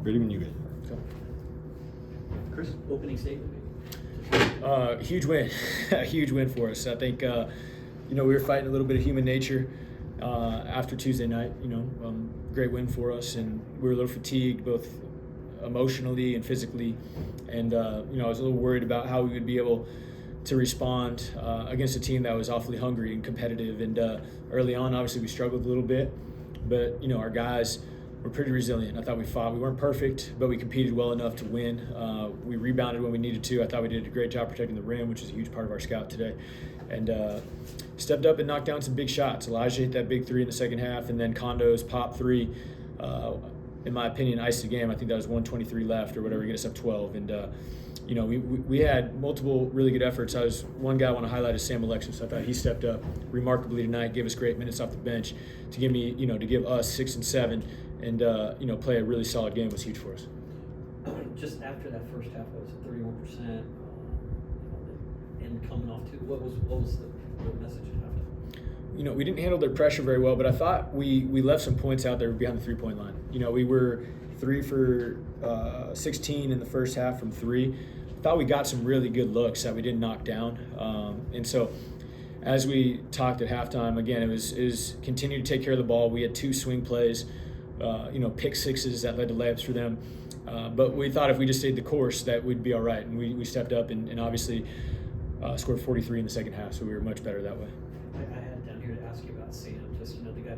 Ready when you get. Chris, opening statement. Huge win, a huge win for us. I think we were fighting a little bit of human nature after Tuesday night. Great win for us, and we were a little fatigued both emotionally and physically. And I was a little worried about how we would be able to respond against a team that was awfully hungry and competitive. And early on, obviously, we struggled a little bit, but our guys were pretty resilient. I thought we fought. We weren't perfect, but we competed well enough to win. We rebounded when we needed to. I thought we did a great job protecting the rim, which is a huge part of our scout today. And stepped up and knocked down some big shots. Elijah hit that big three in the second half, and then Condo's pop three, in my opinion, iced the game. I think that was 1:23 left or whatever, get us up 12. And we had multiple really good efforts. One guy I want to highlight is Sam Alexis. I thought he stepped up remarkably tonight, gave us great minutes off the bench to give us 6 and 7. And play a really solid game was huge for us. Just after that first half, it was 31%, and coming off what was the message at halftime? We didn't handle their pressure very well, but I thought we left some points out there behind the three-point line. We were 3 for 16 in the first half from three. I thought we got some really good looks that we didn't knock down, and so as we talked at halftime, again, it was continue to take care of the ball. We had 2 swing plays. Pick sixes that led to layups for them. But we thought if we just stayed the course that we'd be all right. And we stepped up and obviously scored 43 in the second half, so we were much better that way. I had it down here to ask you about Sam. Just, the guy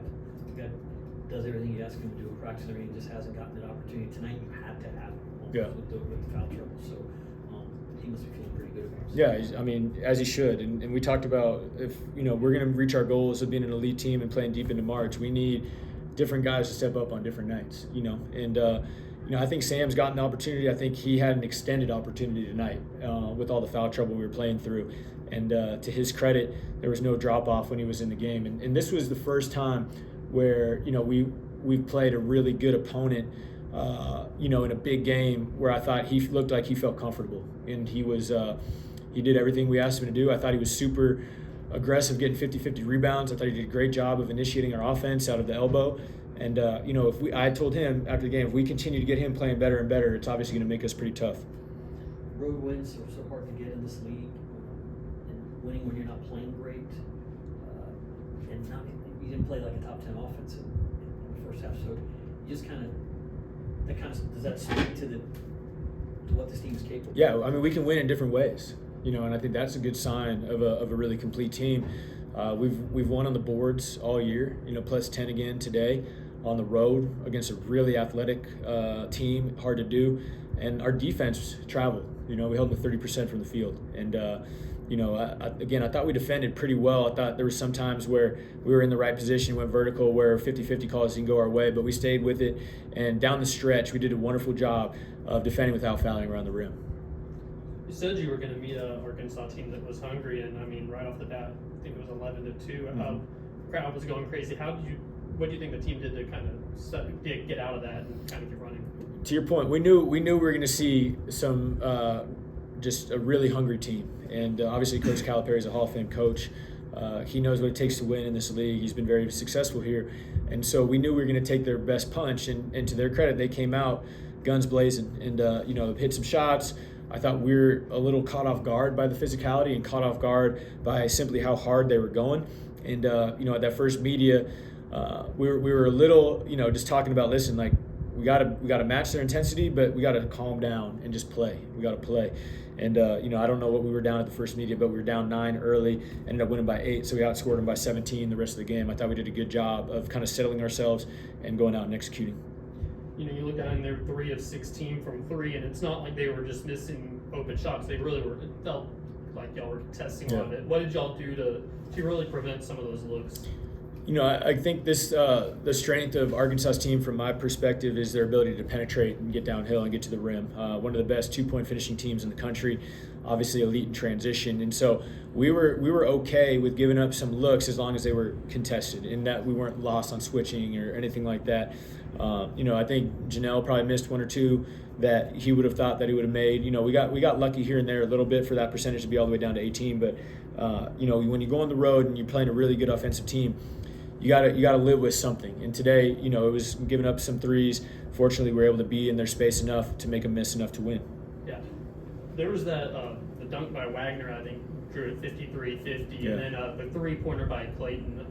does everything you ask him to do in practice and everything, just hasn't gotten that opportunity. Tonight you had to have him with the foul trouble. So he must be feeling pretty good about himself. Yeah, as he should. And we talked about if, we're going to reach our goals of being an elite team and playing deep into March, we need different guys to step up on different nights, and I think Sam's gotten the opportunity. I think he had an extended opportunity tonight with all the foul trouble we were playing through, and to his credit, there was no drop off when he was in the game, and this was the first time where we've played a really good opponent in a big game where I thought he looked like he felt comfortable, and he did everything we asked him to do. I thought he was super aggressive, getting 50-50 rebounds. I thought he did a great job of initiating our offense out of the elbow. And I told him after the game, if we continue to get him playing better and better, it's obviously going to make us pretty tough. Road wins are so hard to get in this league, and winning when you're not playing great, and you didn't play like a top 10 offense in the first half. So you just does that speak to what this team is capable of? Yeah, we can win in different ways. And I think that's a good sign of a really complete team. We've won on the boards all year, plus 10 again today on the road against a really athletic team, hard to do. And our defense traveled. We held them to 30% from the field. And, I thought we defended pretty well. I thought there were some times where we were in the right position, went vertical, where 50-50 calls didn't go our way, but we stayed with it. And down the stretch, we did a wonderful job of defending without fouling around the rim. You said you were going to meet an Arkansas team that was hungry, and right off the bat, I think it was 11-2. Mm-hmm. Crowd was going crazy. What do you think the team did to kind of get out of that and kind of keep running? To your point, we knew we were going to see some just a really hungry team, and obviously Coach Calipari is a Hall of Fame coach. He knows what it takes to win in this league. He's been very successful here, and so we knew we were going to take their best punch. And to their credit, they came out guns blazing and hit some shots. I thought we were a little caught off guard by the physicality and caught off guard by simply how hard they were going. And, at that first media, we were a little, just talking about, listen, like we got to match their intensity, but we got to calm down and just play. We got to play. And, I don't know what we were down at the first media, but we were down 9 early, ended up winning by 8. So we outscored them by 17 the rest of the game. I thought we did a good job of kind of settling ourselves and going out and executing. You look down, they're 3 of 16 from 3, and it's not like they were just missing open shots. They really were. It felt like y'all were contesting a lot of it. What did y'all do to really prevent some of those looks? I think this the strength of Arkansas's team, from my perspective, is their ability to penetrate and get downhill and get to the rim. One of the best 2-point finishing teams in the country, obviously elite in transition, and so we were okay with giving up some looks as long as they were contested, and that we weren't lost on switching or anything like that. I think Janelle probably missed 1 or 2 that he would have thought that he would have made. We got lucky here and there a little bit for that percentage to be all the way down to 18. But when you go on the road and you're playing a really good offensive team, you gotta live with something. And today, you know, it was giving up some threes. Fortunately, we were able to be in their space enough to make them miss enough to win. Yeah, there was that the dunk by Wagner, I think, drew at 53-50, Yeah. and then the 3-pointer by Clayton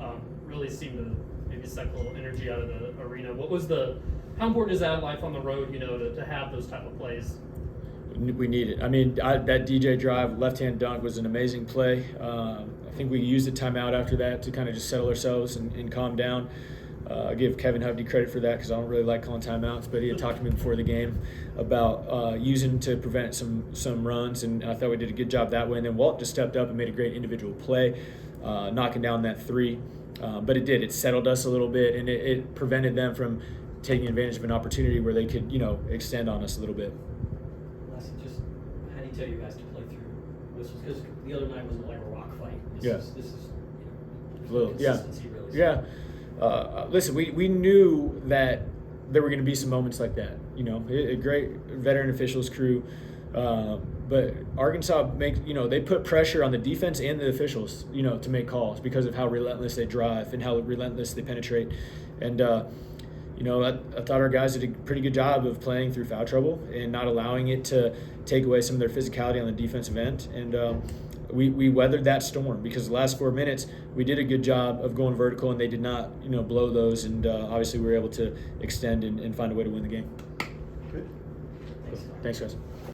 really seemed to maybe suck a little energy out of the arena. How important is that in life on the road? You know, to have those type of plays. We need it. I mean, that DJ drive, left-hand dunk was an amazing play. I think we used the timeout after that to kind of just settle ourselves and calm down. I give Kevin Hovde credit for that because I don't really like calling timeouts, but he had talked to me before the game about using to prevent some runs, and I thought we did a good job that way. And then Walt just stepped up and made a great individual play, knocking down that three. But it settled us a little bit, and it prevented them from taking advantage of an opportunity where they could, you know, extend on us a little bit. Just how do you tell you guys to play through whistles? Because the other night wasn't like a rock fight. This is you know, there's no consistency really. Yeah. Listen, we knew that there were going to be some moments like that. You know, a great veteran officials crew, but Arkansas they put pressure on the defense and the officials, you know, to make calls because of how relentless they drive and how relentless they penetrate. And you know, I thought our guys did a pretty good job of playing through foul trouble and not allowing it to take away some of their physicality on the defensive end. And we weathered that storm because the last 4 minutes we did a good job of going vertical, and they did not, you know, blow those. And obviously we were able to extend and find a way to win the game. Good. Thanks, guys.